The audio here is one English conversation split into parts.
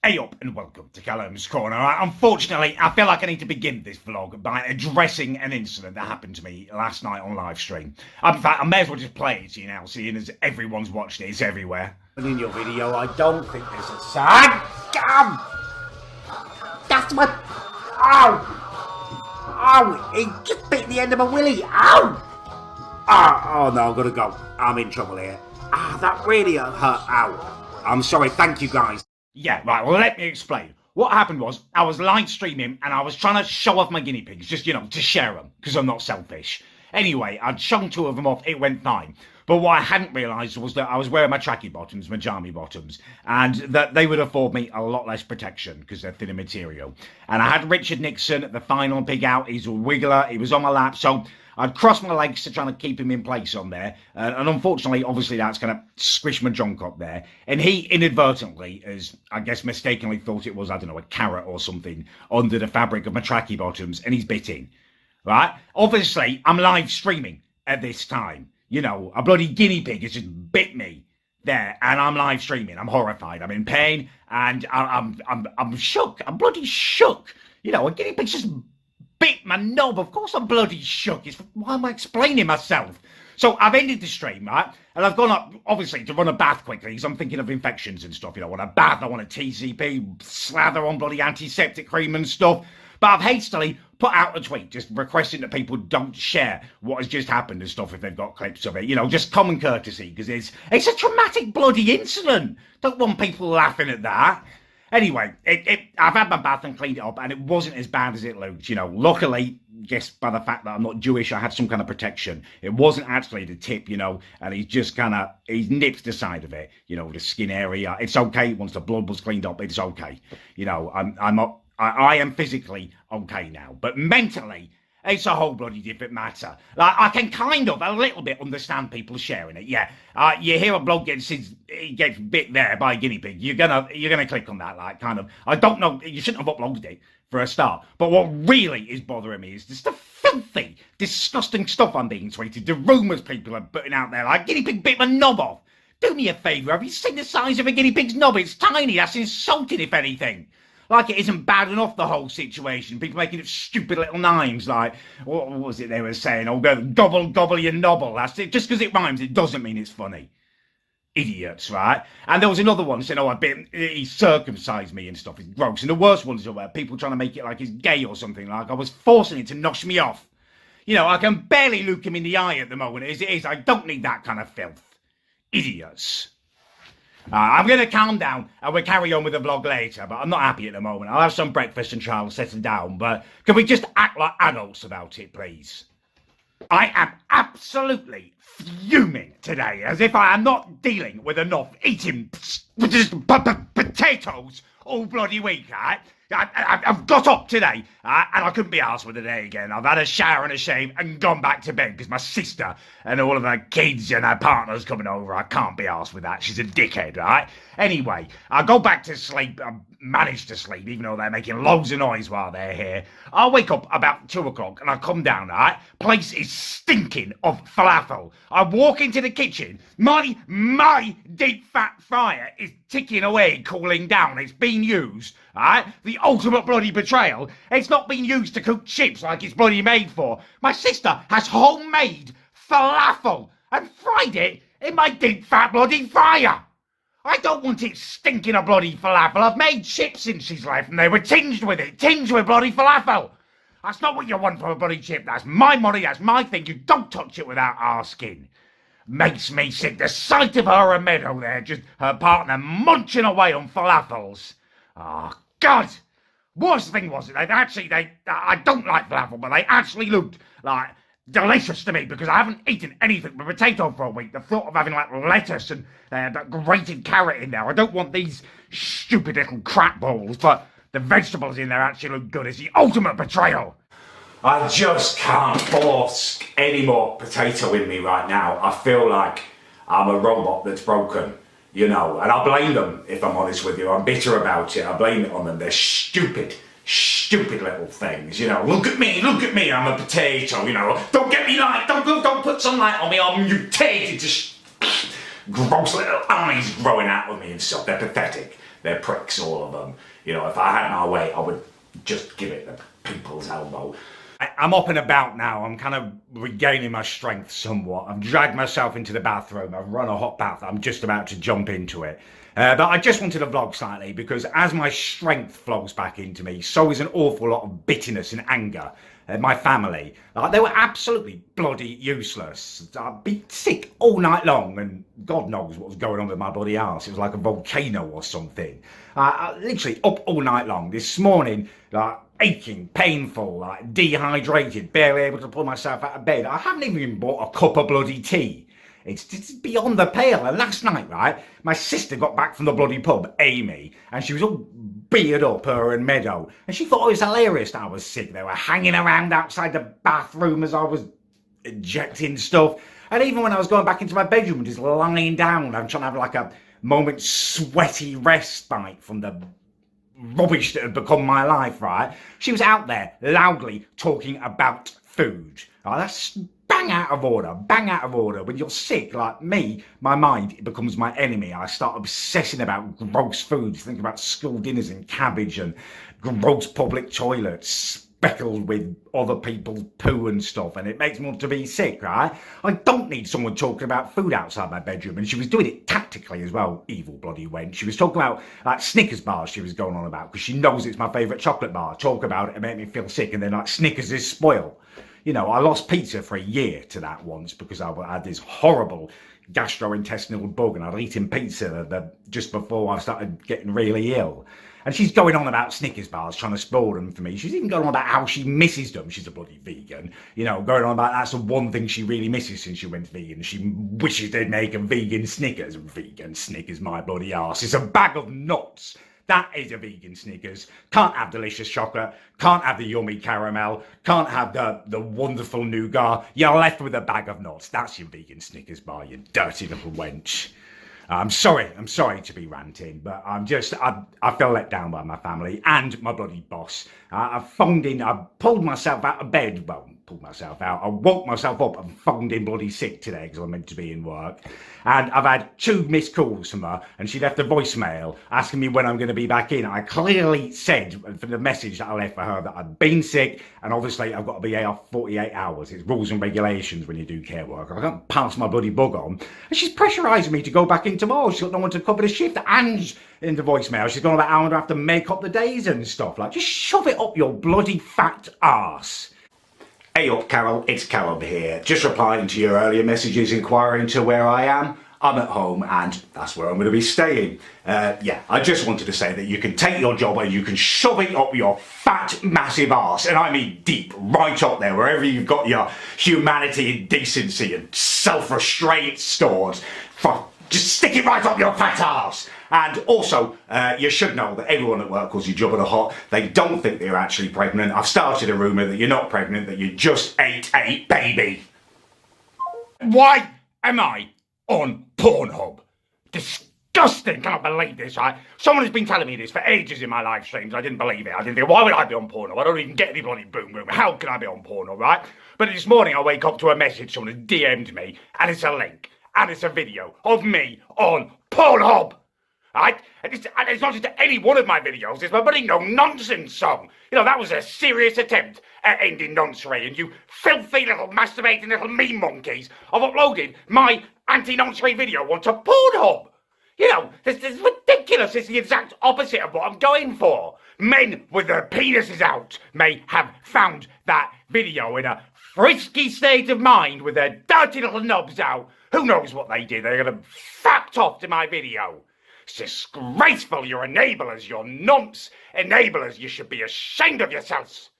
Hey up and welcome to Callum's Corner. Unfortunately, I feel like I need to begin this vlog by addressing an incident that happened to me last night on live stream. In fact, I may as well just play it to you now, seeing as everyone's watched it, it's everywhere. In your video, I don't think there's a sign. That's my... Ow! Ow! He just bit the end of my willy. Ow! Oh no, I'm gonna go. I'm in trouble here. That really hurt. Ow. I'm sorry, thank you guys. Yeah, right, well, let me explain. What happened was, I was live streaming and I was trying to show off my guinea pigs, just, to share them, because I'm not selfish. Anyway, I'd shown two of them off, it went fine. But what I hadn't realised was that I was wearing my tracky bottoms, my jammy bottoms, and that they would afford me a lot less protection, because they're thinner material. And I had Richard Nixon, the final pig out, he's a wiggler, he was on my lap, so I'd cross my legs to try to keep him in place on there, and unfortunately, obviously, that's going to squish my junk up there. And he inadvertently, as I guess mistakenly thought it was, I don't know, a carrot or something, under the fabric of my tracky bottoms, and he's bitten. Right? Obviously, I'm live streaming at this time. A bloody guinea pig has just bit me there, and I'm live streaming. I'm horrified. I'm in pain, and I'm shook. I'm bloody shook. A guinea pig just bit my knob. Of course I'm bloody shook. Why am I explaining myself? So I've ended the stream, right? And I've gone up, obviously, to run a bath quickly, because I'm thinking of infections and stuff. I want a bath, I want a TCP, slather on bloody antiseptic cream and stuff. But I've hastily put out a tweet just requesting that people don't share what has just happened and stuff if they've got clips of it. Just common courtesy, because it's a traumatic bloody incident. Don't want people laughing at that. Anyway, I've had my bath and cleaned it up, and it wasn't as bad as it looked. Luckily, guess by the fact that I'm not Jewish, I had some kind of protection. It wasn't actually the tip, and he's just he's nipped the side of it, the skin area. It's okay. Once the blood was cleaned up, it's okay. I am physically okay now, but mentally, it's a whole bloody different matter. Like, I can kind of a little bit understand people sharing it. Yeah, you hear a bloke he gets bit there by a guinea pig. You're gonna click on that, like, kind of. I don't know. You shouldn't have uploaded it for a start. But what really is bothering me is just the filthy, disgusting stuff I'm being tweeted. The rumours people are putting out there, like guinea pig bit my knob off. Do me a favour. Have you seen the size of a guinea pig's knob? It's tiny. That's insulting, if anything. Like, it isn't bad enough, the whole situation. People making it stupid little names, like, what was it they were saying? Oh, gobble your nobble. That's it. Just because it rhymes, it doesn't mean it's funny. Idiots, right? And there was another one saying, oh, he circumcised me and stuff. It's gross. And the worst ones are where people trying to make it like he's gay or something. Like, I was forcing it to nosh me off. I can barely look him in the eye at the moment. As it is, I don't need that kind of filth. Idiots. I'm going to calm down and we'll carry on with the vlog later, but I'm not happy at the moment. I'll have some breakfast and try and settle down, but can we just act like adults about it, please? I am absolutely fuming today, as if I am not dealing with enough eating potatoes all bloody week, right? I've got up today, and I couldn't be arsed with the day again. I've had a shower and a shave and gone back to bed because my sister and all of her kids and her partners coming over. I can't be arsed with that. She's a dickhead, right? Anyway, I go back to sleep. I manage to sleep, even though they're making loads of noise while they're here. I wake up about 2 o'clock and I come down, right? Place is stinking of falafel. I walk into the kitchen. My deep fat fryer is ticking away, cooling down. It's been used, right? The ultimate bloody betrayal. It's not been used to cook chips like it's bloody made for. My sister has homemade falafel and fried it in my deep fat bloody fryer. I don't want it stinking of bloody falafel. I've made chips since she's left and they were tinged with bloody falafel. That's not what you want from a bloody chip. That's my money, that's my thing. You don't touch it without asking. Makes me sick. The sight of her and Meadow there, just her partner munching away on falafels. Oh, God. Worst thing was, I don't like falafel, but they actually looked like delicious to me because I haven't eaten anything but potato for a week. The thought of having like lettuce and that grated carrot in there. I don't want these stupid little crap balls, but the vegetables in there actually look good. It's the ultimate betrayal. I just can't force any more potato in me right now. I feel like I'm a robot that's broken, and I blame them, if I'm honest with you. I'm bitter about it. I blame it on them. They're stupid little things, Look at me, I'm a potato, Don't get me light, don't put some light on me. I'm mutated, just gross little eyes growing out of me and stuff. They're pathetic. They're pricks, all of them. You know, if I had my way, I would just give it the people's elbow. I'm up and about now. I'm kind of regaining my strength somewhat. I've dragged myself into the bathroom. I've run a hot bath. I'm just about to jump into it. But I just wanted to vlog slightly because as my strength flows back into me, so is an awful lot of bitterness and anger. My family, they were absolutely bloody useless. I'd be sick all night long and God knows what was going on with my bloody arse. It was like a volcano or something. Literally up all night long. This morning, aching, painful, dehydrated, barely able to pull myself out of bed. I haven't even bought a cup of bloody tea. It's beyond the pale. And last night, right, my sister got back from the bloody pub, Amy, and she was all beard up, her and Meadow, and she thought it was hilarious that I was sick. They were hanging around outside the bathroom as I was injecting stuff. And even when I was going back into my bedroom and just lying down, I'm trying to have like a moment's sweaty respite from the rubbish that had become my life, right? She was out there loudly talking about food. That's bang out of order, bang out of order. When you're sick, like me, my mind becomes my enemy. I start obsessing about gross foods, think about school dinners and cabbage and gross public toilets speckled with other people's poo and stuff, and it makes me want to be sick, right? I don't need someone talking about food outside my bedroom, and she was doing it tactically as well, evil bloody wench. She was talking about like Snickers bars she was going on about, because she knows it's my favourite chocolate bar. Talk about it and make me feel sick, and then like Snickers is spoiled. You know, I lost pizza for a year to that once because I had this horrible gastrointestinal bug and I'd eaten pizza just before I started getting really ill. And she's going on about Snickers bars, trying to spoil them for me. She's even going on about how she misses them. She's a bloody vegan. You know, going on about that's the one thing she really misses since she went vegan. She wishes they'd make a vegan Snickers. Vegan Snickers, my bloody arse. It's a bag of nuts. That is a vegan Snickers. Can't have delicious chocolate. Can't have the yummy caramel. Can't have the wonderful nougat. You're left with a bag of nuts. That's your vegan Snickers bar, you dirty little wench. I'm sorry to be ranting, but I feel let down by my family and my bloody boss. I pulled myself out of bed, I woke myself up and phoned in bloody sick today because I'm meant to be in work. And I've had 2 missed calls from her and she left a voicemail asking me when I'm going to be back in. I clearly said for the message that I left for her that I'd been sick and obviously I've got to be here 48 hours. It's rules and regulations when you do care work. I can't pass my bloody bug on. And she's pressurising me to go back in tomorrow. She's got no one to cover the shift. And in the voicemail, she's gone about how I'm going to have to make up the days and stuff. Like, just shove it up your bloody fat arse. Hey up, Carol, it's Callum here. Just replying to your earlier messages inquiring to where I am. I'm at home and that's where I'm going to be staying. I just wanted to say that you can take your job and you can shove it up your fat, massive arse, and I mean deep, right up there, wherever you've got your humanity and decency and self-restraint stored. Just stick it right up your fat arse. And also, you should know that everyone at work calls you Jubba the Hot. They don't think that you're actually pregnant. I've started a rumour that you're not pregnant, that you just ate a baby. Why am I on Pornhub? Disgusting, can't believe this, right? Someone has been telling me this for ages in my live streams. I didn't believe it. I didn't think, why would I be on Pornhub? I don't even get any bloody boom boom. How can I be on Pornhub, right? But this morning I wake up to a message, someone has DM'd me, and it's a link, and it's a video of me on Pornhub. Right? And it's not just any one of my videos, it's my bloody no nonsense song. You know, that was a serious attempt at ending noncery, and you filthy little masturbating little meme monkeys have uploaded my anti-noncery video onto Pornhub. You know, this is ridiculous. It's the exact opposite of what I'm going for. Men with their penises out may have found that video in a frisky state of mind with their dirty little knobs out. Who knows what they did? They're going to fapped off to my video. It's disgraceful, you're enablers, you're nonce enablers. You should be ashamed of yourselves.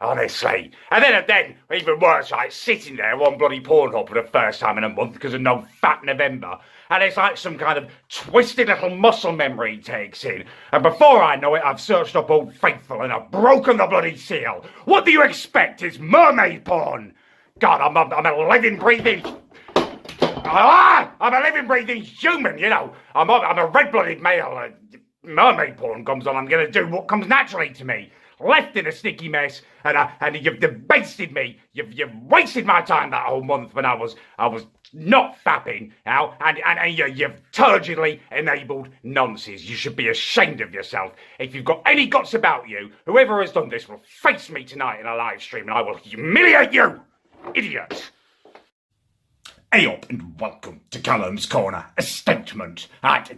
Honestly. And then, even worse, like sitting there on bloody Pornhub for the first time in a month because of no fat November. And it's like some kind of twisted little muscle memory takes in. And before I know it, I've searched up Old Faithful and I've broken the bloody seal. What do you expect? It's mermaid porn. God, I'm a living, breathing... I'm a living, breathing human, you know. I'm a red-blooded male. Mermaid porn comes on, I'm going to do what comes naturally to me. left in a sticky mess, and you've debasted me. You've wasted my time that whole month when I was not fapping, now, and you've turgidly enabled nonsense. You should be ashamed of yourself. If you've got any guts about you, whoever has done this will face me tonight in a live stream, and I will humiliate you, idiot. Hey up and welcome to Callum's Corner, a statement.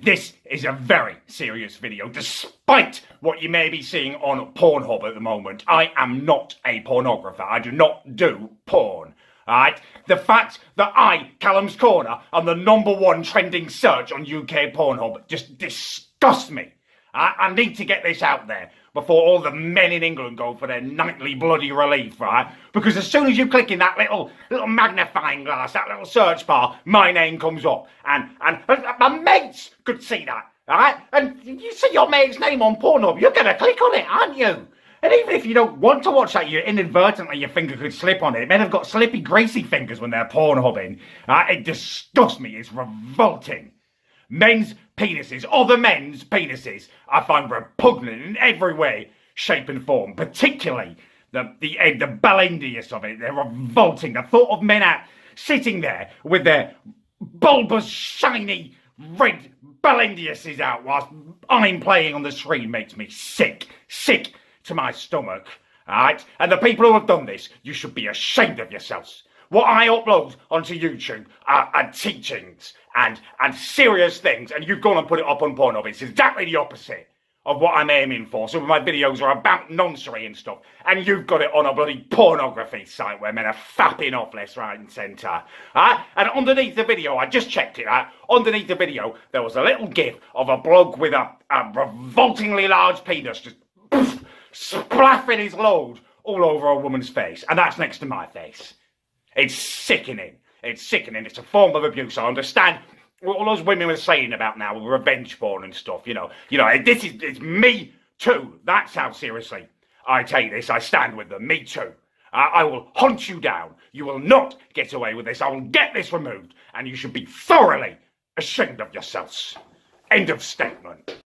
This is a very serious video. Despite what you may be seeing on Pornhub at the moment, I am not a pornographer. I do not do porn. The fact that I, Callum's Corner, am the #1 trending search on UK Pornhub just disgusts me. I need to get this out there before all the men in England go for their nightly bloody relief, right? Because as soon as you click in that little magnifying glass, that little search bar, my name comes up. And my mates could see that, right? And you see your mate's name on Pornhub, you're going to click on it, aren't you? And even if you don't want to watch that, inadvertently your finger could slip on it. Men have got slippy, greasy fingers when they're Pornhubbing. It disgusts me, it's revolting. Men's penises, other men's penises, I find repugnant in every way, shape and form, particularly the bellendius of it. They're revolting. The thought of men out sitting there with their bulbous, shiny, red bellendiuses out whilst I'm playing on the screen makes me sick to my stomach. Alright? And the people who have done this, you should be ashamed of yourselves. What I upload onto YouTube are teachings and serious things, and you've gone and put it up on Pornhub. It's exactly the opposite of what I'm aiming for. Some of my videos are about nonsense and stuff, and you've got it on a bloody pornography site where men are fapping off left, right and centre. And underneath the video, I just checked it, underneath the video, there was a little gif of a bloke with a revoltingly large penis just splaffing his load all over a woman's face, and that's next to my face. It's sickening. It's sickening. It's a form of abuse. I understand what all those women were saying about now with revenge porn and stuff. It's me too. That's how seriously I take this. I stand with them. Me too. I will hunt you down. You will not get away with this. I will get this removed, and you should be thoroughly ashamed of yourselves. End of statement.